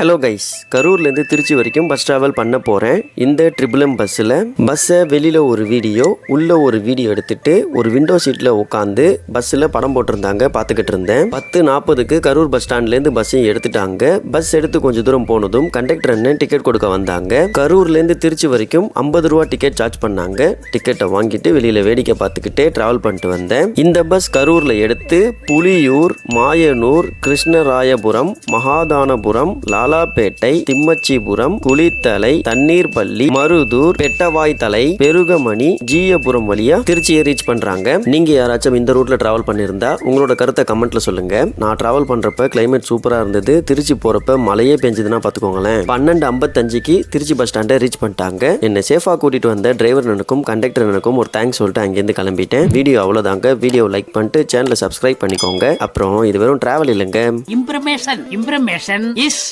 Hello guys, கரூர்லேருந்து Trichy வரைக்கும் bus travel பண்ண போகிறேன். இந்த ட்ரிபிள்எம் பஸ்ஸை வெளியில் ஒரு வீடியோ, உள்ளே ஒரு வீடியோ எடுத்துட்டு ஒரு விண்டோ சீட்டில் உட்காந்து பஸ்ஸில் படம் போட்டிருந்தாங்க, பார்த்துக்கிட்டு இருந்தேன். 10:40க்கு கரூர் பஸ் ஸ்டாண்ட்லேருந்து பஸ்ஸையும் எடுத்துட்டாங்க. பஸ் எடுத்து கொஞ்சம் தூரம் போனதும் கண்டக்டர் அண்ணன் டிக்கெட் கொடுக்க வந்தாங்க. கரூர்லேருந்து திருச்சி வரைக்கும் 50 ரூபா டிக்கெட் சார்ஜ் பண்ணாங்க. டிக்கெட்டை வாங்கிட்டு வெளியில் வேடிக்கை பார்த்துக்கிட்டே ட்ராவல் பண்ணிட்டு வந்தேன். இந்த பஸ் கரூரில் எடுத்து புலியூர், மாயனூர், கிருஷ்ணராயபுரம், மகாதானபுரம், லாலாப்பேட்டை, திம்மச்சிபுரம், குளித்தலை, தண்ணீர்பள்ளி, மருதூர், பெட்டவாய்த்தலை, பெருகமணி, ஜீயபுரம் வழியா திருச்சியை ரீச் பண்றாங்க. நீங்க யாராச்சும் இந்த ரூட்ல டிராவல் பண்ணிருந்தா உங்களோட கருத்தை கமெண்ட்ல சொல்லுங்க. நான் டிராவல் பண்றப்ப கிளைமேட் சூப்பரா இருந்தது. திருச்சி போறப்ப மழையே பெஞ்சதுன்னா பாத்துக்கோங்களேன். 12:55க்கு திருச்சி பஸ் ஸ்டாண்டை ரீச் பண்ணிட்டாங்க. என்ன சேஃபா கூட்டிட்டு வந்த டிரைவர் அண்ணனுக்கும் கண்டக்டர் அண்ணனுக்கும் ஒரு தேங்க்ஸ் சொல்லிட்டு அங்கிருந்து கிளம்பிட்டேன். வீடியோ அவ்வளவுதாங்க. வீடியோ லைக் பண்ணிட்டு சேனலை சப்ஸ்கிரைப் பண்ணிக்கோங்க. அப்புறம் இது வெறும் டிராவல் இல்லைங்க, இம்ப்ரமேஷன் இஸ்